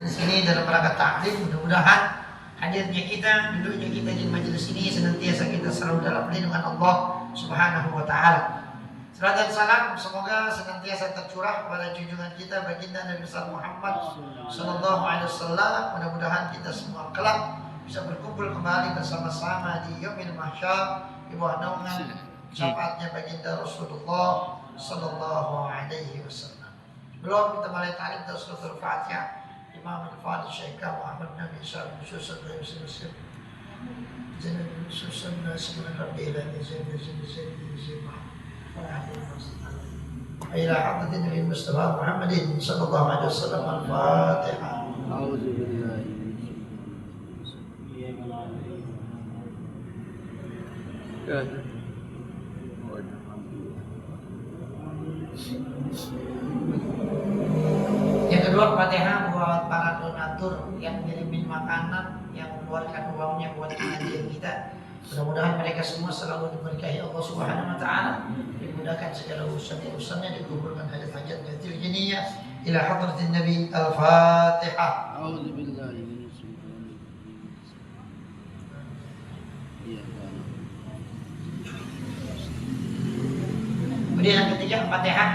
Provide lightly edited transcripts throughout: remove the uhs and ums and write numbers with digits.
Di sini dalam rangka taklim, mudah-mudahan hadirnya kita, duduknya kita di majelis ini senantiasa kita selalu dalam lindungan Allah Subhanahu wa taala. Salam dan salam semoga senantiasa tercurah kepada junjungan kita baginda Nabi besar Muhammad sallallahu alaihi wasallam. Mudah-mudahan kita semua kelak bisa berkumpul kembali bersama-sama di yaumil mahsyar di bawah naungan syafaatnya baginda Rasulullah sallallahu alaihi wasallam. Belum kita mulai taklim dan suratul Fatihah. Imam Al-Fadhil Syekh Muhammad Nabi sallallahu alaihi wasallam. Jangan susun sebenarnya Rabbil alamin. إلى حضرة النبي المصطفى محمد صلى الله عليه وسلم. الفاتحة. أعوذ بالله. Yang kedua, Fatihah buat para donatur yang ngirimin makanan, yang mengeluarkan uangnya buat pengajian kita. Mudah-mudahan mereka semua selalu diberkahi Allah Subhanahu wa taala, dimudahkan segala urusan-urusannya, dikabulkan hajat-hajatnya. Tiljiniyah ila hadratin Nabi. Al-Fatihah. A'udzu billahi Kemudian yang ketiga, Fatihah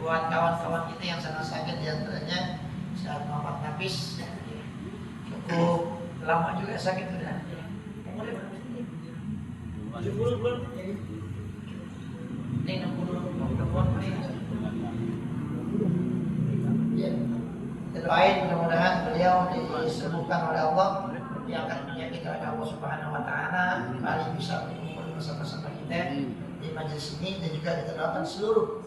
buat kawan-kawan kita yang sangat sakit, di antaranya saat Muhammad Nafis, cukup lama juga sakit sudah. Doain mudah-mudahan beliau disembuhkan oleh Allah, diangkat penyakit oleh Allah Subhanahu wa taala, kembali bisa berkumpul bersama-sama kita di majelis ini, dan juga kita doakan seluruh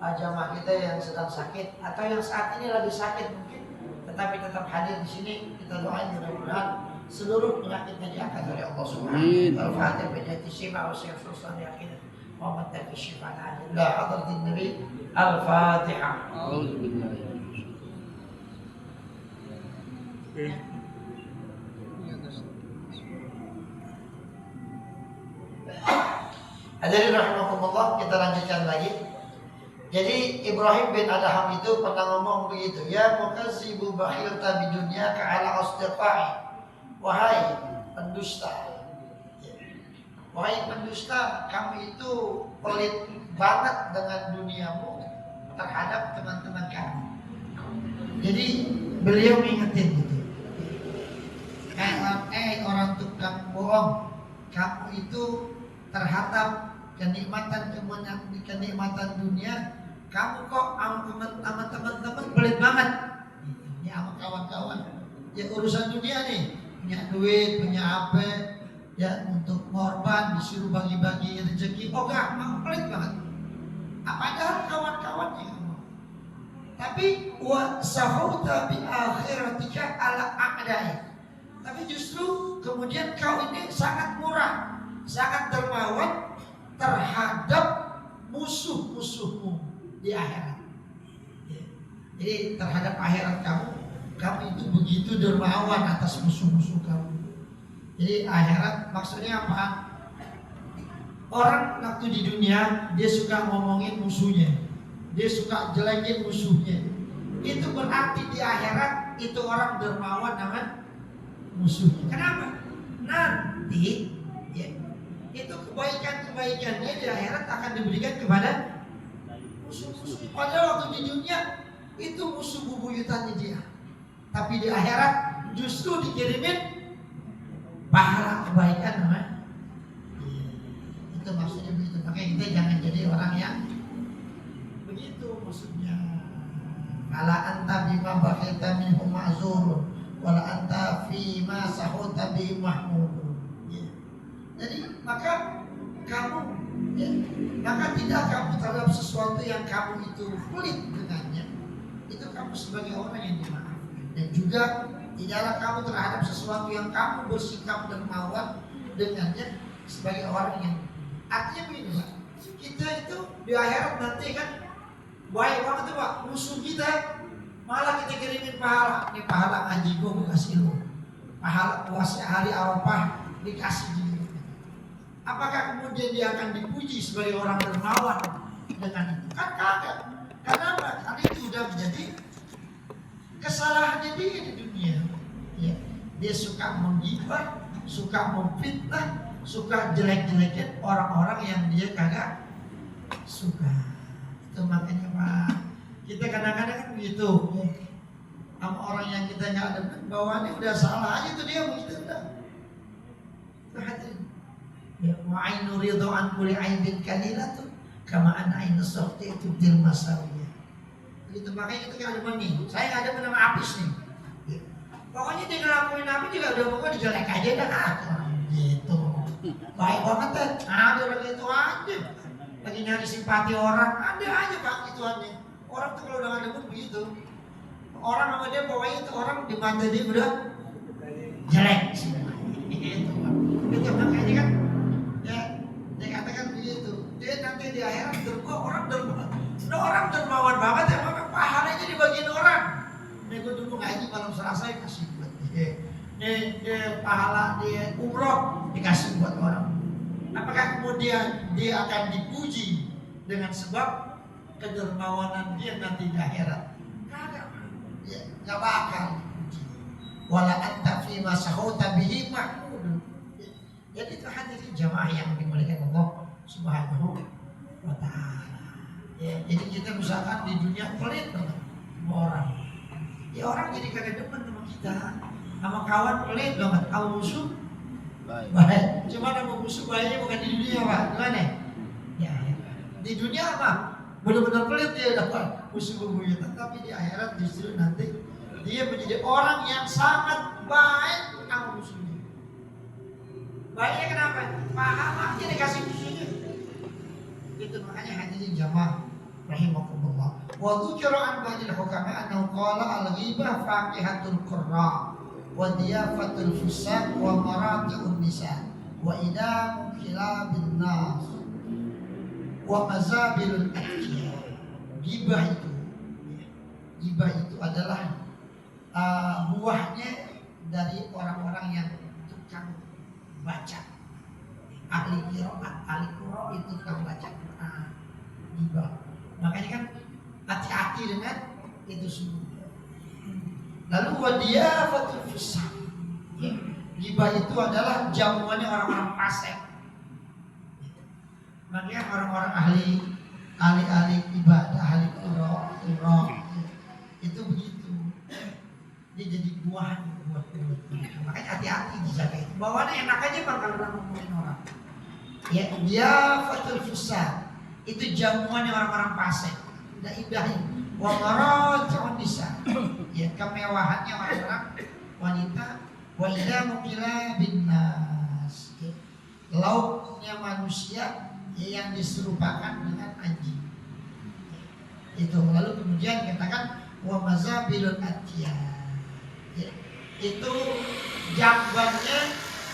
jamaah kita yang sedang sakit atau yang saat ini lagi sakit mungkin tetapi tetap hadir di sini. Kita doain mudah-mudahan seluruh penyakitnya diangkat oleh Allah Subhanahu wa taala. Al-Fatihah bidayati syifa wa syafa'an yakin Muhammad Nabi syifa'an la hadratin Nabi. Al-Fatihah. A'udzu billahi. Hadirin rahimakumullah, kita lanjutkan lagi. Jadi Ibrahim bin Adham itu pernah ngomong begitu, ya mukazzibu bakhilta bidunya ka'ala asdiqai. Wahai pendusta, wahai pendusta, kamu itu pelit banget dengan duniamu terhadap teman-teman kamu. Jadi beliau mengingetin gitu, orang tukang bohong, kamu itu terhadap kenikmatan dunia, kamu kok sama teman-teman pelit banget. Ini sama kawan-kawan, ya urusan dunia nih, punya duit, punya apa, ya untuk korban disuruh bagi-bagi rezeki, oh enggak, kamu pelit banget. Padahal kawan-kawannya, tapi wa sahuta bi akhiratika ala a'dai. Tapi justru kemudian kau ini sangat murah, sangat dermawan terhadap musuh-musuhmu di akhirat. Jadi terhadap akhirat kamu itu begitu dermawan atas musuh-musuh kamu. Jadi akhirat maksudnya apa? Orang waktu di dunia dia suka ngomongin musuhnya, dia suka jelekin musuhnya. Itu berarti di akhirat itu orang dermawan dengan musuhnya. Kenapa? Nanti ya, itu kebaikan-kebaikannya di akhirat akan diberikan kepada musuh-musuh. Padahal waktu di dunia itu musuh bubuyutannya dia, tapi di akhirat justru dikirimin pahala kebaikan, namanya. Itu maksudnya begitu. Makanya kita jangan jadi orang yang begitu maksudnya. Ala anta bima bakhilta minhum ma'zurun wala anta fima sahuta bi mahmudun. Jadi maka kamu maka tidak kamu terhadap sesuatu yang kamu itu pelit dengannya, itu kamu sebagai orang yang dimaafkan. Dan juga tidaklah kamu terhadap sesuatu yang kamu bersikap dermawan dengannya sebagai orang yang, artinya begini Pak, kita itu di akhirat nanti kan baik banget tuh Pak, musuh kita malah kita kirimin pahala. Ini pahala ngaji gue kasih lu, pahala puasa hari Arafah dikasih gitu. Apakah kemudian dia akan dipuji sebagai orang dermawan dengan itu? Kan kagak. Karena itu sudah menjadi kesalahannya dia di dunia. Dia suka menggibah, suka memfitnah, suka jelek-jelekin orang-orang yang dia kagak suka. Itu makanya Pak, kita kadang-kadang kan begitu sama orang yang kita nggak ada bawaannya udah salah aja tuh dia begitu udah. Ya, wa ainu ridho an kulli aibin kalilatu kama an ainu sawti itu bil masawiyah. Itu makanya kita kan ada nih. Saya nggak ada nama apis nih. Ya. Pokoknya dia ngelakuin apa juga udah pokoknya dijelek aja dah gitu. Baik banget kan? Ada orang itu aja. Lagi nyari simpati orang, ada aja Pak ituannya. Orang tuh kalau udah nggak demen begitu. Orang sama dia pokoknya itu orang di mata dia udah jelek sih. Itu makanya kan ya dia katakan begitu. Dia nanti di akhirat orang dermawan banget ya, maka pahalanya dibagiin orang. Nih gue dulu ngaji malam Selasa kasih buat dia. Nih pahala dia umroh dikasih buat orang. Apakah kemudian dia akan dipuji dengan sebab kedermawanan dia nanti di akhirat? Kagak. Ya, nggak bakal dipuji. Wala anta fi ma sahauta bihi mahmud. Jadi itu hadirin jamaah yang dimuliakan Allah Subhanahu wa taala. Ya, jadi kita misalkan di dunia pelit banget sama orang. Ya orang jadi kagak demen sama kita. Sama kawan pelit banget, sama musuh baik. Cuma nama musuh baiknya bukan di dunia Pak. Gimana? Ya, di dunia apa? Benar-benar pelit dia dapat musuh bebuyutan, tapi di akhirat justru nanti dia menjadi orang yang sangat baik sama musuhnya. Baiknya kenapa? Pahalanya dikasih musuhnya. Itu makanya hadirin jamaah rahimakumullah. Wa dzukira an ba'dil hukama annahu qala al-ghibah faqihatul qurra wa diyafatul fusaq wa marati'un nisa wa idamu kilabin nas wa mazabilul atqiya. Ghibah itu adalah buahnya dari orang-orang yang tukang baca, ahli qiraat, ahli qiraat itu tukang baca Quran. Ghibah. Makanya kan hati-hati dengan itu semua. Lalu wadiyafatul fusaq. Ghibah itu adalah jamuannya orang-orang fasik. Makanya orang-orang ahli ibadah, ahli qiraat itu begitu. Dia jadi buah buat makanya hati-hati dijaga itu. Bawaannya enak aja Bang kalau ngomongin orang. Ya, dia fatul fusaq. Itu jamuannya orang-orang fasik. Dah ibahnya. Wa marajun nisa. Ya, kemewahannya orang-orang wanita. Wa ila mukila bin nas. Lauknya manusia yang diserupakan dengan anjing. Itu lalu kemudian katakan wa mazabilul atiyah. Ya, itu jambannya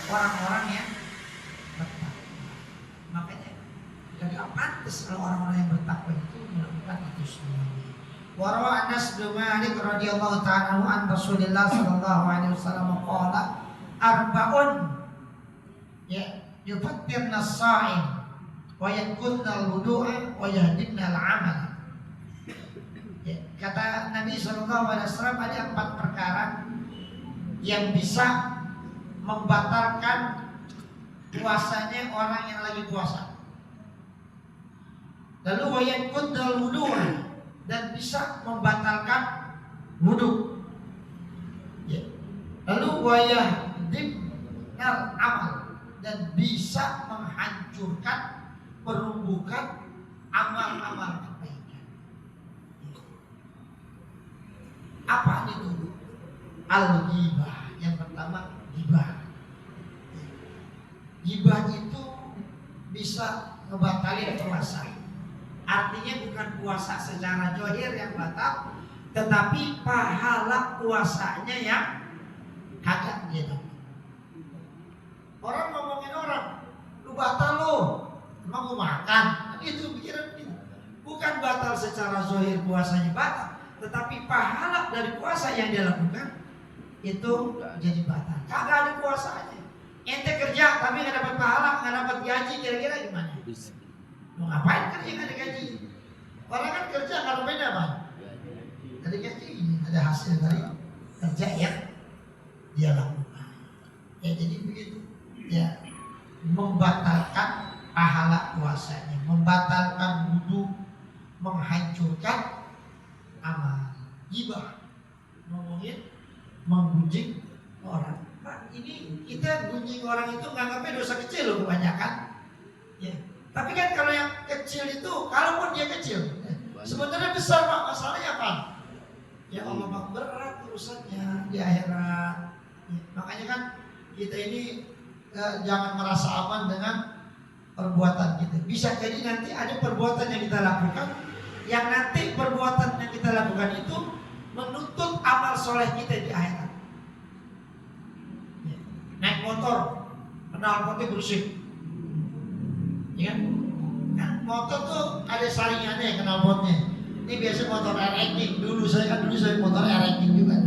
orang-orang yang bertakwa. Makanya gak pantas kalau orang-orang yang bertakwa itu melakukan itu semua. Warawa Anas bin Malik radhiyallahu ta'ala an Rasulillah sallallahu alaihi wasallam qala arba'un ya yufattirna as-sa'im wa yanqudna al-wudu'a wa yahdimna al-'amal. Ya, kata Nabi sallallahu alaihi wasallam ada 4 perkara yang bisa membatalkan puasanya orang yang lagi puasa. Lalu wayanqudul wudu' dan bisa membatalkan wudu. Ya. Lalu wayahdimnal amal dan bisa menghancurkan, merumbuhkan amal-amal kebaikan. Apa itu? Al-ghibah. Yang pertama ghibah. Ghibah itu bisa ngebatalin puasa. Artinya bukan puasa secara zahir yang batal, tetapi pahala puasanya yang kagak dia dapat. Orang ngomongin orang, lu batal lo, emang mau makan? Itu pikiran kita. Bukan batal secara zahir puasanya batal, tetapi pahala dari puasa yang dia lakukan itu jadi batal. Kagak ada puasanya. Ente kerja tapi nggak dapat pahala, nggak dapat gaji, kira-kira gimana? Mau ngapain kerja nggak ada gaji? Orang kan kerja kalau beda Bang. Ada gaji, ada hasil dari kerja yang dia lakukan. Ya jadi begitu. Ya, membatalkan pahala puasanya, membatalkan wudhu, menghancurkan amal. Gibah, ngomongin, menggunjing orang. Nah, ini kita gunjing orang itu nganggapnya dosa kecil loh kebanyakan. Ya. Tapi kan kalau yang kecil itu, kalaupun dia kecil, sebenarnya besar Pak. Masalahnya apa? Ya Allah Pak, berat urusannya di akhirat. Ya, makanya kan kita ini jangan merasa aman dengan perbuatan kita. Bisa jadi nanti ada perbuatan yang kita lakukan, yang nanti perbuatan yang kita lakukan itu menuntut amal soleh kita di akhirat. Ya. Naik motor, knalpotnya bersih, ya kan? Nah, motor tuh ada saringannya knalpotnya. Ini biasa motor R-Ranking. Dulu saya motor R-Ranking juga.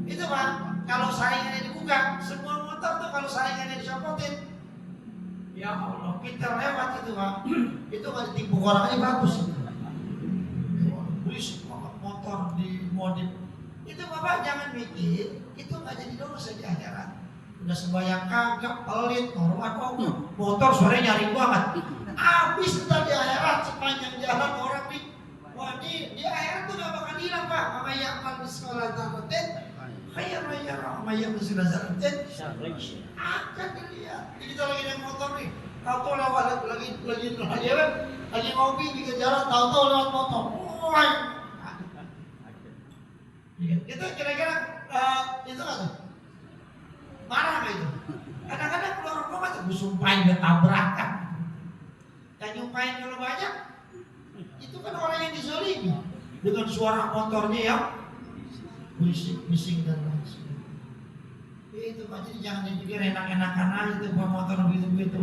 Itu Pak, kalau saringannya dibuka, semua motor tuh kalau saringannya dicopotin, ya Allah, kita lewat itu Pak. Itu nggak ditipu orang, ini bagus. Berisik banget motor di modif. Itu Bapak jangan mikir, itu nggak jadi dosa di akhirat. Udah sembahyang kagak, pelit, hormat motor suaranya nyaring banget. Habis ntar di akhirat sepanjang jalan orang nih. Wah di akhirat tuh gak bakal hilang Pak. Makanya amal sekolah tamutin, khayar makanya sudah zaratin akan dilihat. Kita lagi naik motor nih, tahu-tahu lewat lagi ngopi di jalan, tahu-tahu lewat motor. Wah, kita kira-kira itu nggak tuh? Marah nggak itu? Kadang-kadang keluar rumah tuh sumpahin dia tabrakan. Yang nyumpahin kalau banyak, itu kan orang yang dizolimi dengan suara motornya yang bising dan lain sebagainya. Itu Pak, jadi jangan dipikir enak-enakan aja tuh bawa motor begitu-begitu.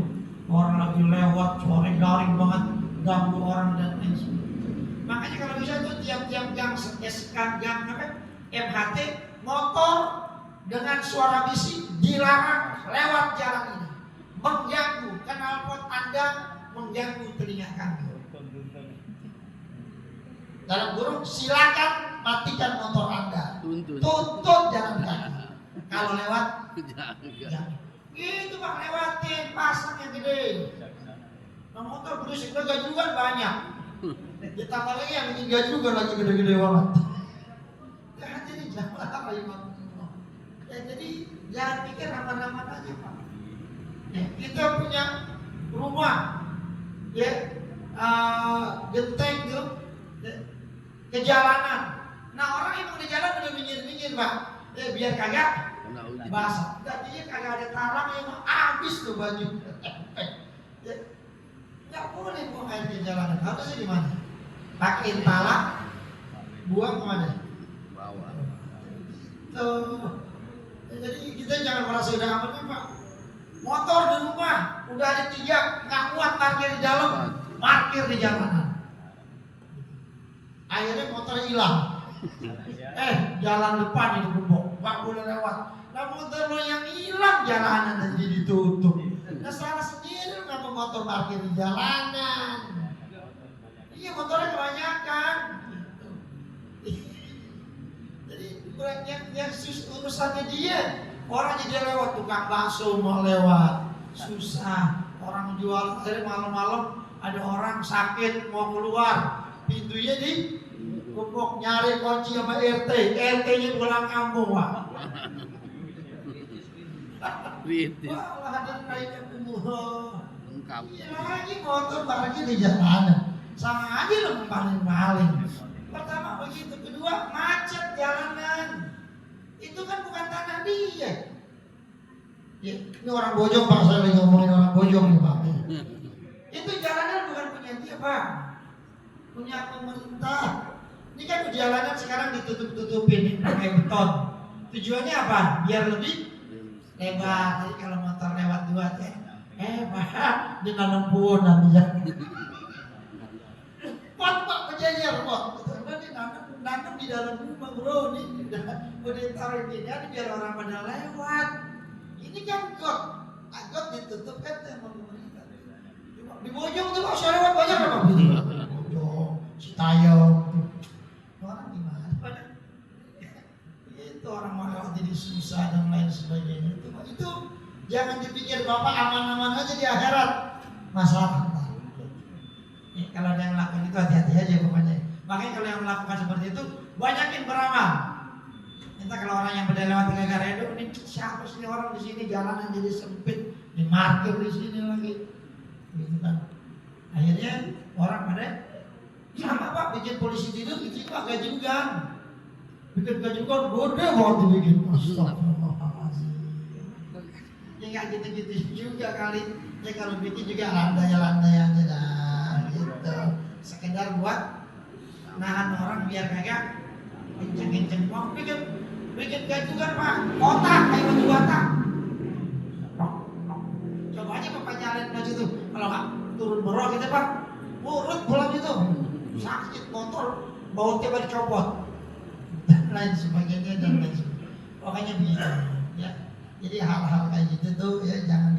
Orang lagi lewat, suara garing banget, ganggu orang dan lain sebagainya. Makanya kalau bisa tuh tiap-tiap gang SK gang MHT motor dengan suara bising dilarang lewat jalan ini, mengganggu knalpot Anda, mengganggu telinga kami. Dalam kurung silakan matikan motor Anda, tuntut jalan kaki. Kalau lewat jangan. Itu Pak, lewatin pasang yang gede. Nah, motor berisik gaji juga banyak. Ditambah lagi yang bikin gaji juga lagi gede-gede banget. Jadi jangan apa ya, jadi jangan pikir aman-aman aja Pak. Ya, kita punya rumah, ya genteng tuh, ya, ke jalanan. Nah orang emang di jalan udah minggir-minggir Pak, biar kagak basah. Tadinya kagak ada talang, emang habis tuh baju. Ya, nggak boleh buang air di jalanan. Harusnya di mana? Pakai talang, buang kemana? Bawah. Tuh. Jadi kita jangan merasa udah aman ya Pak. Motor di rumah udah ada 3, nggak kuat parkir di dalam, parkir di jalanan. Akhirnya motor hilang. Jalan depan itu gembok, nggak boleh lewat. Nah motor lo yang hilang, jalanan dan jadi tutup. Nah salah sendiri ngapa motor parkir di jalanan. Iya motornya kebanyakan. Jadi yang urusannya dia. Orang jadi lewat, tukang bakso mau lewat, susah. Orang jual, akhirnya malam-malam ada orang sakit mau keluar, pintunya di gembok, nyari kunci sama RT-nya pulang kampung Pak. Wah, ada kayaknya kumuh. Iya lagi motor parkir di jalanan, sama aja lo paling-paling. Pertama begitu, kedua macet jalanan. Itu kan bukan tanah dia. Ya, ini orang Bojong Pak, saya lagi ngomongin orang Bojong nih Pak. Itu jalanan bukan punya dia Pak, punya pemerintah. Ini kan jalanan sekarang ditutup-tutupin pakai beton. Tujuannya apa? Biar lebih lebar. Jadi kalau motor lewat 2 Pak, dengan pun nanti ya. Pak berjejer Pak. Nanam di dalam rumah bro, nih udah ditaruh ini biar orang pada lewat. Ini kan got ditutup kan sama pemerintah. Di Bojong tuh kalau lewat banyak apa? Bojong, Citayam, orang gimana pada? Itu orang malah jadi susah dan lain sebagainya. Itu jangan dipikir Bapak aman-aman aja di akhirat. Masalah kalau ada yang lakukan itu hati-hati aja pokoknya. Makanya kalau yang melakukan seperti itu banyakin beramal. Entah kalau orang yang berdaya lewat gara-gara itu, ini siapa sih orang di sini jalanan jadi sempit, dimarkir di sini lagi, gitu kan. Akhirnya orang pada sama Pak bikin polisi tidur itu juga gaji-gajian. Bikin gaji-gajian gede banget dibikin. Astagfirullahaladzim. Ya nggak gitu-gitu juga kali. Ya kalau bikin juga landai-landai aja dah, gitu. Sekedar buat nahan orang biar kagak kenceng-kenceng. Mau bikin gajian Pak, kotak kayak baju batak. Coba aja Bapak nyalain baju tuh. Kalau nggak turun berok gitu Pak, urut pulang itu. Sakit motor, bau tiba dicopot dan lain sebagainya dan lain sebagainya. Pokoknya begitu ya. Jadi hal-hal kayak gitu tuh ya jangan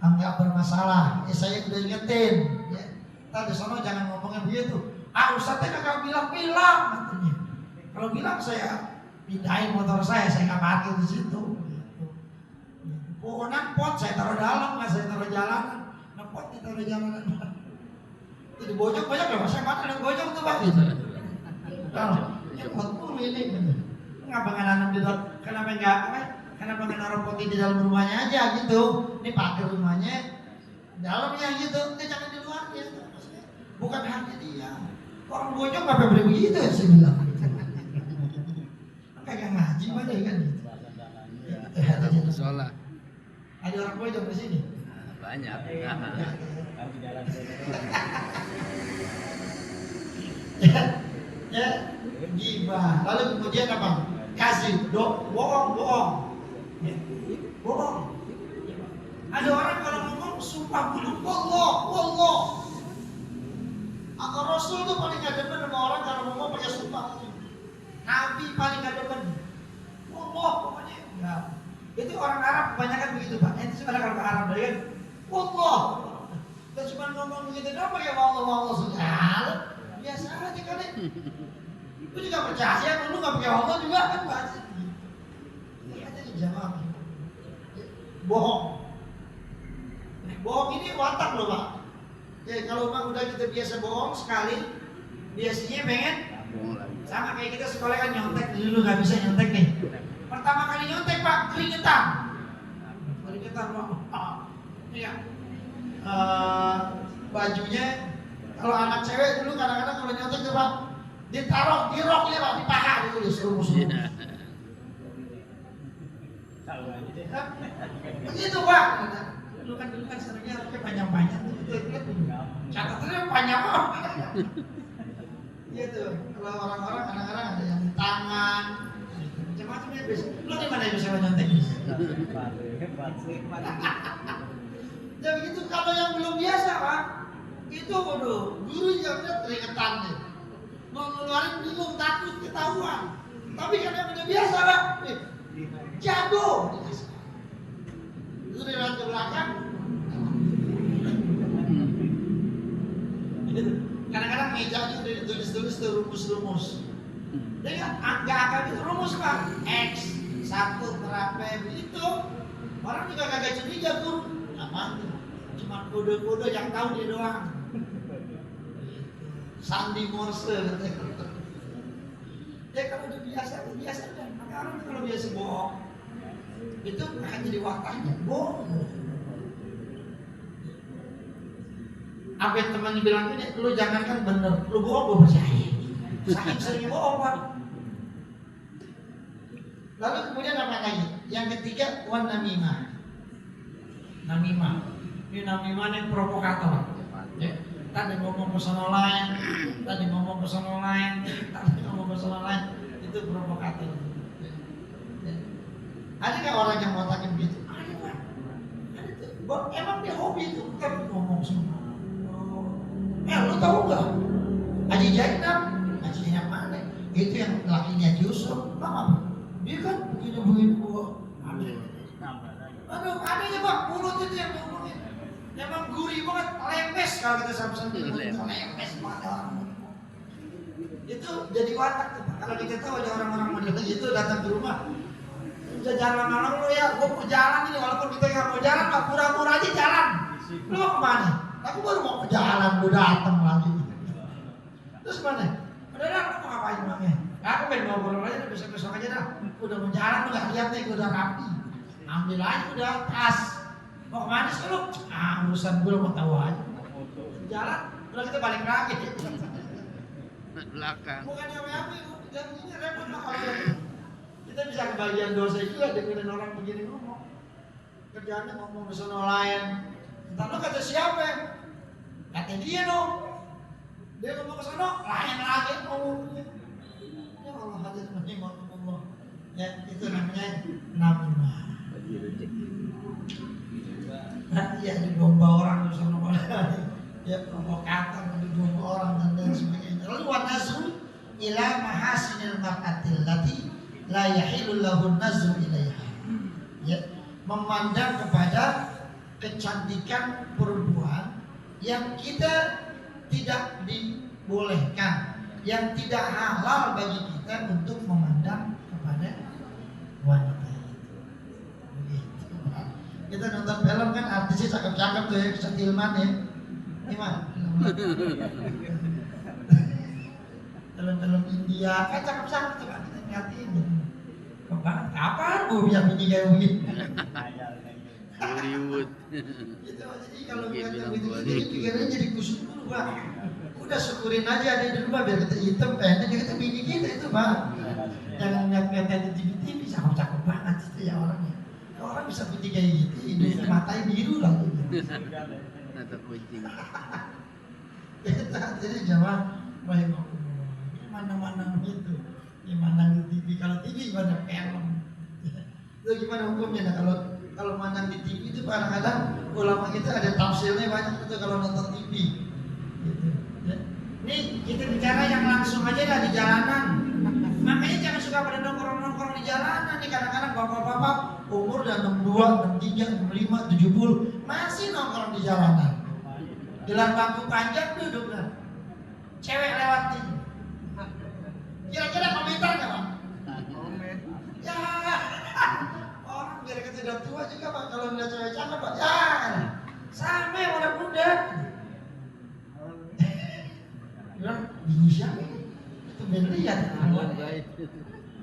anggap bermasalah. Ya saya udah ingetin ya. Tadi sono jangan ngomongnya begitu. Ustadznya kagak bilang katanya. Kalau bilang saya pindahin motor saya nggak parkir di situ. Gitu. Pohonan pot saya taruh dalam, nggak saya taruh jalanan. Nah pot ditaruh jalanan. Di bojong banyak ya, saya mana ada bojong tuh Pak? Kalau ya potmu ini, ngapa nggak nanam di dalam? Kenapa nggak naruh pot di dalam rumahnya aja gitu? Ini pakai rumahnya, dalamnya gitu, ini jangan di luarnya. Bukan hanya dia. Orang bojong nggak boleh begitu ya saya bilang. Kayak ngaji banyak kan? Sholat. Ada orang bojong di sini? Banyak. Ya, gibah. Lalu kemudian apa? Kasih, bohong. Ya, bohong. Ada orang kalau ngomong sumpah dulu, wallah. Atau Rasul itu paling gak demen sama orang kalau ngomong pakai sumpah. Nabi paling gak demen. Wallah pokoknya. Ya. Itu orang Arab kebanyakan begitu Pak. Itu sebenarnya kalau ke Arab kan, wallah. Dan cuma ngomong begitu doang pakai wallah segala. Biasa aja kali. Lu juga percaya, lu gak pakai Allah juga kan bahasa. Ini aja dijawab. Bohong ini watak loh Pak. Ya kalau Bang udah kita biasa bohong sekali, biasanya pengen sama kayak kita sekolah kan nyontek dulu gak bisa nyontek nih. Pertama kali nyontek Pak, keringetan Pak. Iya. Bajunya kalau anak cewek dulu kadang-kadang kalau nyontek tuh Pak ditaruh di roknya Pak, di paha ditulis rumus. Begitu Pak. Dulu kan seringnya roknya panjang-panjang tuh. Catatannya panjang Pak. Gitu. Kalau orang-orang kadang-kadang ada yang di tangan, macam-macam ya bisa. Lu di mana bisa nyontek? Ya begitu. Kalau yang belum biasa Pak, itu waduh, guru yang udah keringetan nih. Mau ngeluarin bingung, takut ketahuan. Tapi kan yang udah biasa Pak, jago. Itu dari ke belakang. Kadang-kadang mejanya udah ditulis-tulis tuh rumus-rumus. Dia nggak akan itu rumus Pak. X 1 berapa begitu. Orang juga kagak curiga tuh. Aman tuh. Cuma kode-kode yang tahu dia doang. Sandi Morse. Ya kalau udah biasa kan. Maka orang kalau biasa bohong, itu akan jadi wataknya bohong. Apa yang temannya bilang ini, lu jangankan bener, lu bohong gue percaya. Saking seringnya bohong Pak. Lalu kemudian apa lagi? Yang ketiga, wan namimah. Ini namimah yang provokator. Ya. Tadi ngomong ke sono lain, tadi ngomong ke sono lain, itu provokator. Ya. Ada nggak orang yang otaknya begitu? Ada Pak. Ada tuh. Emang dia hobi itu kan ngomong semua. Lu tahu nggak? Haji Zainab mana? Itu yang lakinya Yusuf, apa? Dia kan begini gua. Aduh, adanya Pak, mulut itu yang ngomongin. Emang gurih banget, lemes kalau kita sama-sama lemes banget orang. Itu jadi watak tuh. Kalau kita tahu ada orang-orang model itu datang ke rumah, udah jalan malam lo ya, gue mau jalan ini walaupun kita nggak mau jalan, pak pura-pura aja jalan. Lo kemana? Aku baru mau ke jalan, lo datang lagi. Terus mana? Udah dah, lo mau ngapain emangnya? Aku pengen ngobrol aja, besok-besok aja dah. Udah mau jalan, lo nggak lihat nih, gue udah rapi. Ambil aja udah tas. Mau kemana sih lo? Urusan gue mau tahu aja. Jalan, udah kita balik lagi. Belakang. Bukannya apa-apa, dan ini repot lah kalau kita bisa kebagian dosa juga dengerin orang begini ngomong. Kerjaannya ngomong ke sono lain. Entar lo kata siapa? Kata dia dong. Dia ngomong ke sono lain lagi ngomongnya. Ya Allah hadir Allah. Ya itu namanya namimah. Ya didomba orang ke sono ya provokator didomba orang dan lain sebagainya. Lalu wa nazru ila mahasinil mar'atil lati la yahilul lahun nazru ilaiha. Ya, memandang kepada kecantikan perempuan yang kita tidak dibolehkan, yang tidak halal bagi kita untuk memandang kepada wanita itu. Begitu. Kita nonton film kan artisnya cakep-cakep tuh ya, Setilman ya. Gimana? Film-film India kan cakep-cakep tuh kan, kita ngeliatin gitu. Kebanget, apaan gue bisa bikin kayak begini? Hollywood. Gitu, jadi kalau ngeliat begitu pikirannya jadi kusut dulu Pak. Udah syukurin aja ada di rumah biar kita hitam pendek juga kita bini kita itu Pak. Jangan ngeliat-ngeliat di TV cakep-cakep banget itu ya orangnya. Orang bisa putih kayak gitu, hidungnya matanya biru lah gitu. Mata kucing. Jadi jamaah rahimahullah. Mana-mana gitu. Gimana di TV, kalau TV gimana film. Itu gimana hukumnya? Nah, kalau mandang di TV itu kadang-kadang ulama kita ada tafsirnya banyak itu kalau nonton TV. Gitu. Ya. Nih kita bicara yang langsung aja dah di jalanan. Makanya jangan suka pada nongkrong-nongkrong di jalanan nih, kadang-kadang bapak-bapak umur udah 62, 63, 65, 70 masih nongkrong di jalanan. Jalan bangku panjang duduk dah. Cewek lewat nih. Kira-kira komentar nggak Pak? Komen. Ya, orang biar kita udah tua juga Pak kalau ngeliat cewek cakep Pak. Ya, sama yang udah muda. Bilang bini siapa? Itu bener lihat.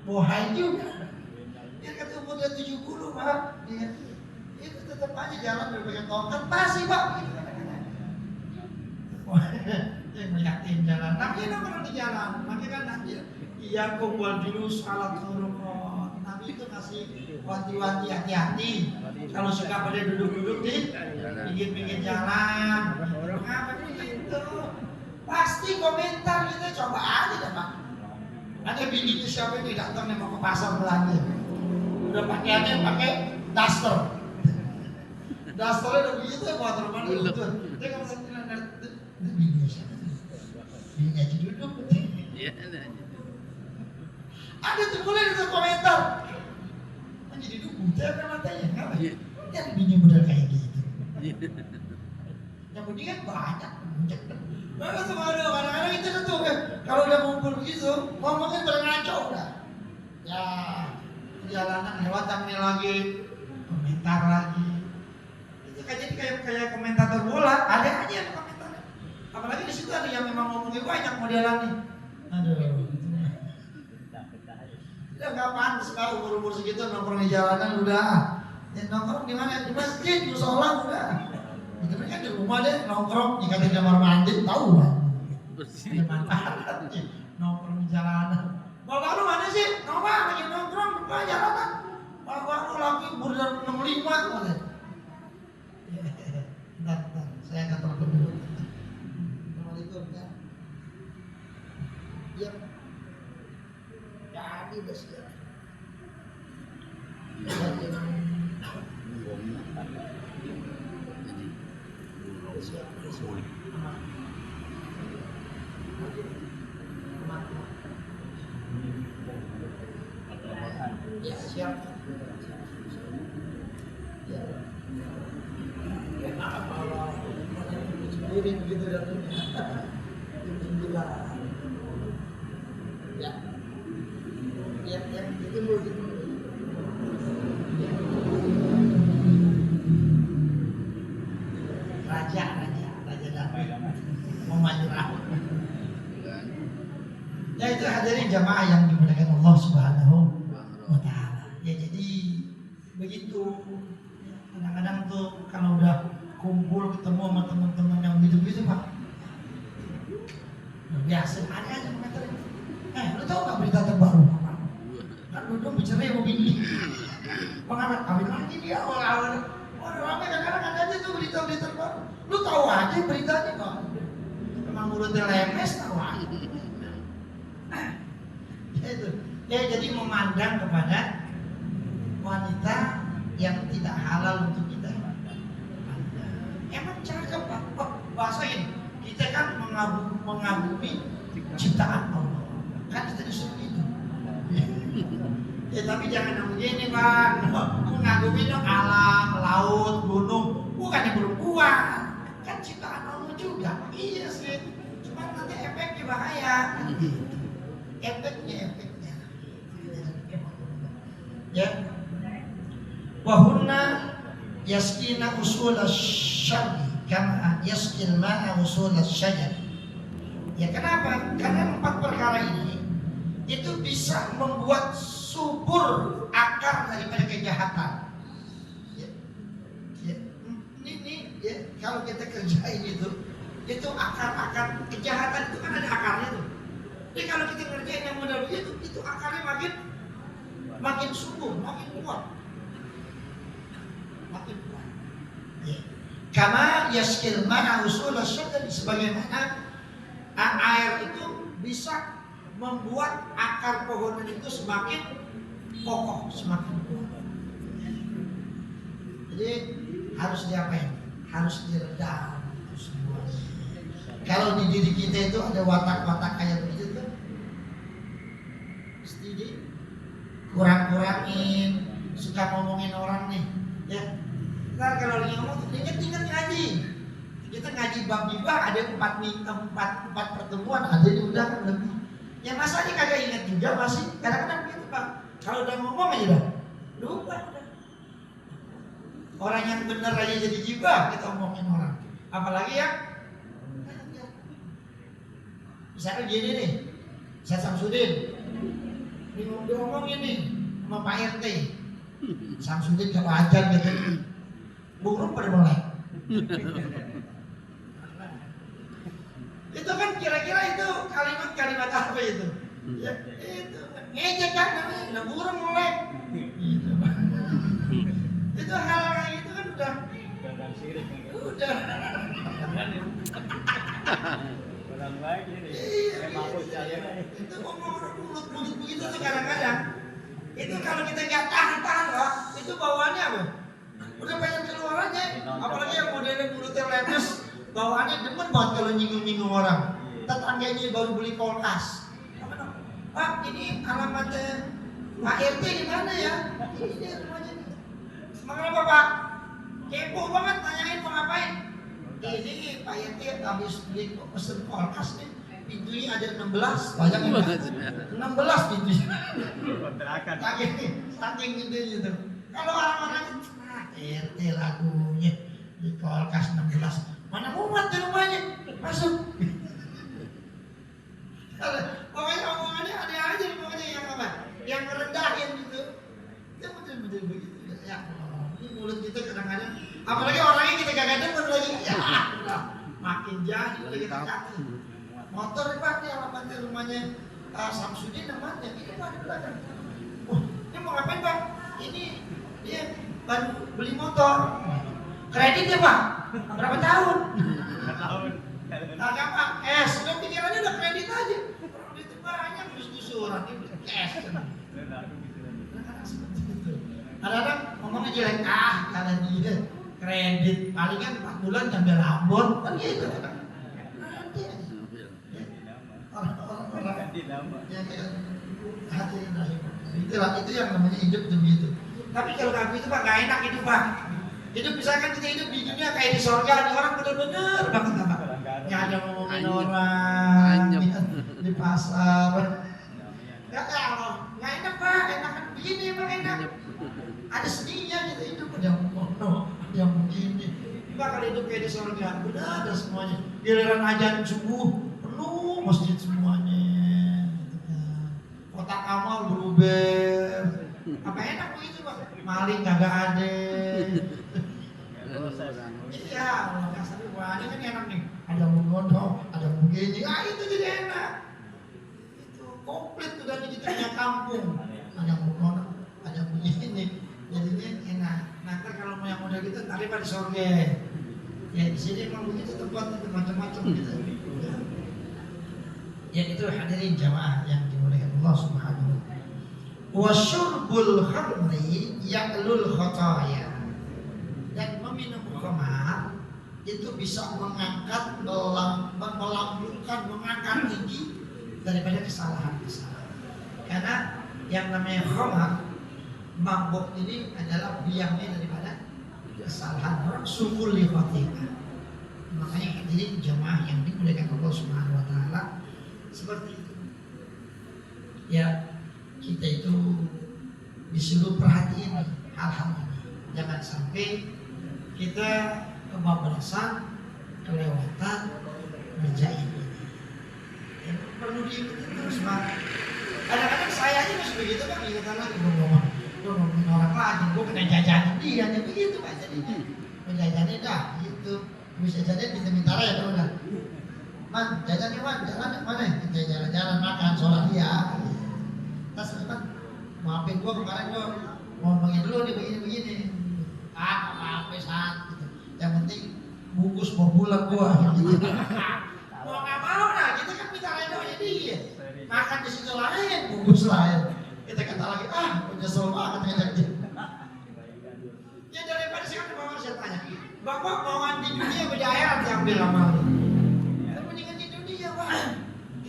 Bohai juga. Biar kata umur udah 70 Pak. Ya. Itu tetap aja jalan berbagai tongkat masih Pak. Yang ngeliatin jalan. Nabi nongkrong di jalan. Makanya kan Nabi iya kumpul dulu salat turukot. Nabi itu kasih wanti-wanti hati-hati. Kalau suka pada duduk-duduk di pinggir-pinggir jalan. Kenapa begitu? Pasti komentar kita coba aja deh Pak. Ada bininya siapa ini datang nih mau ke pasar belanja. Udah pakaiannya pakai daster. Dasternya udah begitu motor mana itu. Dia kalau saya bilang bininya siapa? Bininya aja duduk. Iya. Ada tuh mulai di komentar. Jadi buta kan matanya, kenapa? Ya bini model kayak gitu. Yang kemudian banyak. Nah, itu kadang-kadang itu tuh kalau udah ngumpul begitu, ngomongin ngaco udah. Ya, jalanan lewat tamnya lagi, komentar lagi. Itu kan jadi kayak komentator bola, ada aja yang komentar. Apalagi di situ ada yang memang ngomongnya banyak modelannya. Aduh. Udah nggak pantas kau umur segitu nongkrong di jalanan udah. Ya nongkrong di mana? Di masjid, di sholat udah. Itu kan di rumah deh nongkrong, jika di kamar mandi tahu kan? Bersih. Manfaat nongkrong di jalanan. Bapak lu mana sih? Nongkrong lagi nongkrong di jalanan. Bapak lu lagi umur 65 boleh. Bentar, saya akan telepon dulu. Assalamualaikum ya. Iya. Jadi udah siap. Ya siap. Ya. Ya apa Allah. Sendiri begitu datangnya. Jam 9. jamaah yang dimuliakan Allah Subhanahu wa Ta'ala. Ya jadi begitu. Kadang-kadang tuh kalau udah kumpul ketemu sama teman-teman yang gitu-gitu Pak, biasa ada aja komentarin. Lu tahu nggak berita terbaru? Kan dulu bicara yang begini. Pengamat kawin lagi dia awal-awal. Waduh ramai kadang-kadang ada aja tuh berita-berita terbaru. Lu tahu aja beritanya kok. Emang mulutnya lemes tahu aja. Itu. Ya jadi memandang kepada wanita yang tidak halal untuk kita. Emang cakep Pak. Oh, bahasa ini. Kita kan mengagumi ciptaan Allah. Kan kita disuruh itu. Ya tapi jangan begini Pak. Mengagumi dong alam, laut, gunung. Bukan yang berbuah. Kan ciptaan Allah juga. Iya sih. Cuma nanti efeknya bahaya. Efeknya. Ya. Wahunna yaskina usul syar'i kama yaskil ma'a usul syajar. Ya kenapa? Karena 4 perkara ini itu bisa membuat subur akar daripada kejahatan. Ini ya, kalau kita kerjain itu akar-akar kejahatan itu kan ada akarnya tuh. Jadi kalau kita ngerjain yang model begitu, itu akarnya makin subur, makin kuat. Ya. Karena yaskil ma'a usul syajar, sebagaimana air itu bisa membuat akar pohon itu semakin kokoh, semakin kuat. Jadi harus diapain? Harus diredam semuanya. Kalau di diri kita itu ada watak-watak kayak begitu tuh, mesti dikurang-kurangin. Suka ngomongin orang nih, ya. Ntar kalau lagi ngomong, inget-inget ngaji. Kita ngaji bab gibah ada 4 pertemuan, ada yang udah kan lebih. Ya masa ini kagak ingat juga masih. Kadang-kadang gitu Pak. Kalau udah ngomong aja dah lupa. Orang yang benar aja jadi gibah kita omongin orang. Apalagi yang misalnya gini nih, saya Samsudin diomongin nih sama Pak RT. Samsudin kalau ajar gitu, burung pada mulai. Itu kan kira-kira itu kalimat apa itu? Ya, itu ngejek kan namanya, udah burung mulai. Itu hal kayak gitu kan udah. Itu ngomong mulut begitu tuh kadang-kadang. Itu kalau kita nggak tahan loh, itu bawaannya apa? Udah pengen keluar aja. Apalagi yang modelnya mulutnya lemes, bawaannya demen banget kalau nyinggung-nyinggung orang. Tetangganya baru beli kulkas. Pak, ini alamatnya Pak RT di mana ya? Ini rumahnya nih. Kenapa Pak? Kepo banget nanyain mau ngapain? Ini Pak RT habis beli pesen kulkas nih. Pintunya ada 16, bayangin ya. 16 pintunya. Saking gede gitu. Kalau orang-orang RT lagunya di kulkas 16. Mana muat di rumahnya? Masuk. Pokoknya omongannya ada aja pokoknya yang apa? Yang merendahin gitu. Itu betul-betul begitu. Ya Allah, ini mulut kita kadang-kadang. Apalagi orangnya kita kagak demen lagi. Ya Allah, makin jadi lagi kita. Motor Pak, ini alamatnya rumahnya Samsudin namanya. Ini Pak di belakang. Ini mau ngapain Pak? Ini dia baru beli motor. Kredit ya Pak? Berapa tahun? 2 tahun. Agak Pak, sudah pikirannya udah kredit aja. Kredit banyak gus-gusuran, ini cash. Kadang-kadang ngomongnya jelek, kalian dia kredit palingan 4 bulan sampai Ambon, kan gitu. Nanti orang-orang yang hati itu yang namanya hidup begitu. Tapi kalau kami itu Pak, gak enak hidup Pak. Hidup misalkan kita hidup di dunia kayak di surga, di orang bener-bener banget Pak. Nggak ada ngomongin orang di pasar. Nggak enak Pak, enakan begini Pak, enak. Ada sedihnya gitu hidup, yang begini. Pak kalau hidup kayak di surga, udah ada semuanya. Giliran ajan subuh, penuh masjid semuanya. Gitu kan. Apa enak begitu Pak? Maling kagak ada. Iya, orang kasar wah ini kan enak nih. Ada mengodong, ada begini. Ah itu jadi enak. Itu komplit udah gitu punya kampung. Ada mengodong, ada begini. Jadinya enak. Nanti kalau mau yang model gitu tadi pada sorge. Ya di sini memang begitu tempat itu macam-macam gitu. Ya itu hadirin jamaah yang dimuliakan Allah Subhanahu wa taala. Wa syurbul khamri ya'lul khataya. Dan meminum khamar itu bisa mengangkat, melambungkan, mengangkat tinggi daripada kesalahan-kesalahan. Karena yang namanya khamar, mabuk ini adalah biangnya daripada kesalahan orang, sukul li khatimah. Makanya hadirin jamaah yang dimuliakan Allah Subhanahu wa taala, seperti itu. Ya, kita itu disuruh perhatiin hal-hal ini. Jangan sampai kita kebablasan, kelewatan, ngerjain ini. Ya, perlu diikuti terus Pak. Kadang-kadang saya aja masih begitu Pak, ingetan lagi ngomongin orang lagi, gue kena jajanin dia, nih begitu Pak jadinya. Menjajanin dah, gitu. Bisa jajan minta ya udah. Man, jajannya man, jalan mana? Kita jalan-jalan makan, sholat dia. Tas man, maafin gua kemarin gua ngomongin dulu nih begini-begini. Ah, apa-apa saat gitu. Yang penting bungkus mau pulang gua. Gitu. Mau nggak mau nah, kita kan minta redonya dia. Makan di situ lain, bungkus lain. Kita kata lagi, nyesel banget ngajak. Ya daripada sekarang bapak saya tanya, bapak mau di dunia beda akhirat diambil sama lu.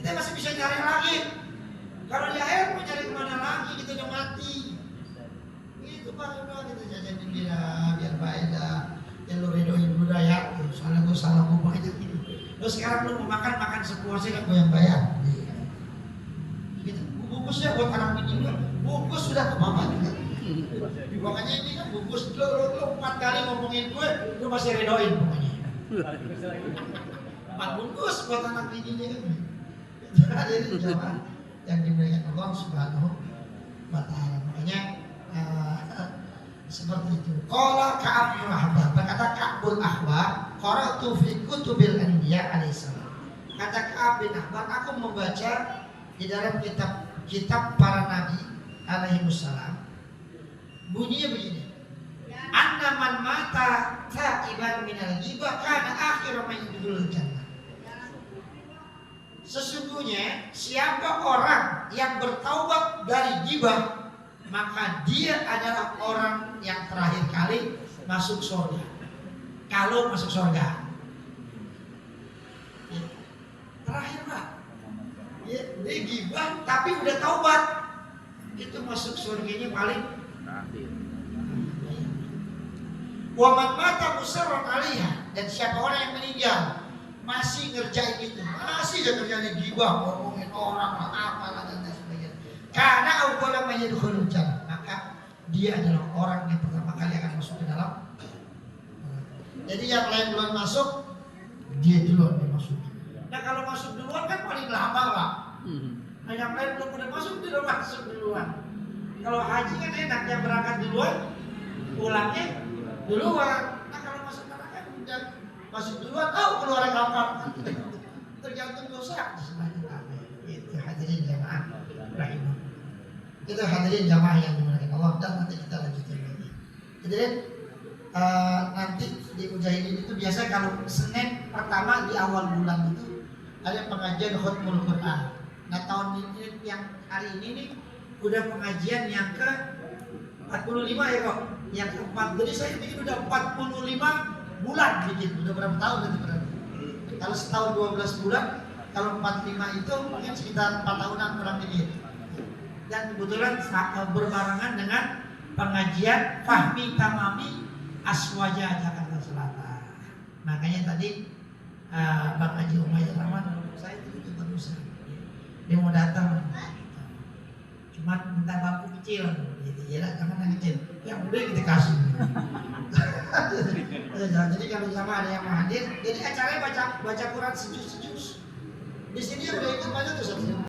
Kita masih bisa cari lagi. Kalau di akhir mau cari kemana lagi, kita udah mati. Itu Pak, udah kita jajanin dia biar baik dah. Ya lu redoin dulu dah ya. Soalnya gue salah ngomong aja gitu. Terus sekarang lu mau makan sepuasnya kan gue yang bayar. Gitu. Bungkusnya buat anak ini juga. Bungkus sudah ke bapak juga. Makanya ini kan bungkus lu 4 kali ngomongin gue, lu masih redoin pokoknya. 4 bungkus buat anak ini kan. Jadi jamaah yang dimuliakan Allah Subhanahu wa taala. Makanya seperti itu. Qala Ka'ab bin Ahbar, berkata Ka'bul Ahbar, qara'tu fi kutubil anbiya alaihissalam. Kata Ka'ab bin Ahbar, aku membaca di dalam kitab para nabi alaihissalam. Bunyinya begini. Anna man mata ta'iban minal ghibah kana akhiru man yadkhulul jannah. Sesungguhnya siapa orang yang bertaubat dari ghibah, maka dia adalah orang yang terakhir kali masuk surga. Kalau masuk surga, ya, terakhir Pak. Ya, dia ghibah tapi udah taubat, itu masuk surganya paling terakhir. Wa man mata musarran 'alaiha, dan siapa orang yang meninggal masih ngerjain itu, masih aja kerjanya gibah, ngomongin orang lah, apalah dan sebagainya. Karena awwalan man yadkhulul jannah, maka dia adalah orang yang pertama kali akan masuk ke dalam. Jadi yang lain duluan masuk, dia duluan masuk. Nah kalau masuk duluan kan paling lama Pak. Nah yang lain belum pada masuk, dia udah masuk duluan. Kalau haji kan enak, yang berangkat duluan, pulangnya duluan. Nah kalau masuk neraka udah masuk duluan, keluar kapan? Tergantung dosa. Itu hadirin jamaah rahimah. Itu hadirin jamaah yang dimuliakan Allah, dan nanti kita lanjutin lagi. Hadirin, nanti di Mujahidin itu biasa kalau Senin pertama di awal bulan itu ada pengajian khutmul Quran. Nah tahun ini yang hari ini nih udah pengajian yang ke 45 ya kok, yang keempat. Jadi saya bikin udah 45 bulan bikin, udah berapa tahun nanti berarti. Kalau setahun 12 bulan, kalau 45 itu mungkin sekitar 4 tahunan kurang lebih. Dan kebetulan berbarengan dengan pengajian Fahmi Tamami Aswaja Jakarta Selatan. Makanya tadi Bang Haji Umayyad Rahman saya itu berusaha. Dia mau datang, cuma minta bangku kecil, gitu ya, jangan yang kecil, yang udah kita kasih. Jadi kalau sama ada yang mau hadir, jadi acaranya baca Quran sejus. Di sini udah ikut banyak tuh.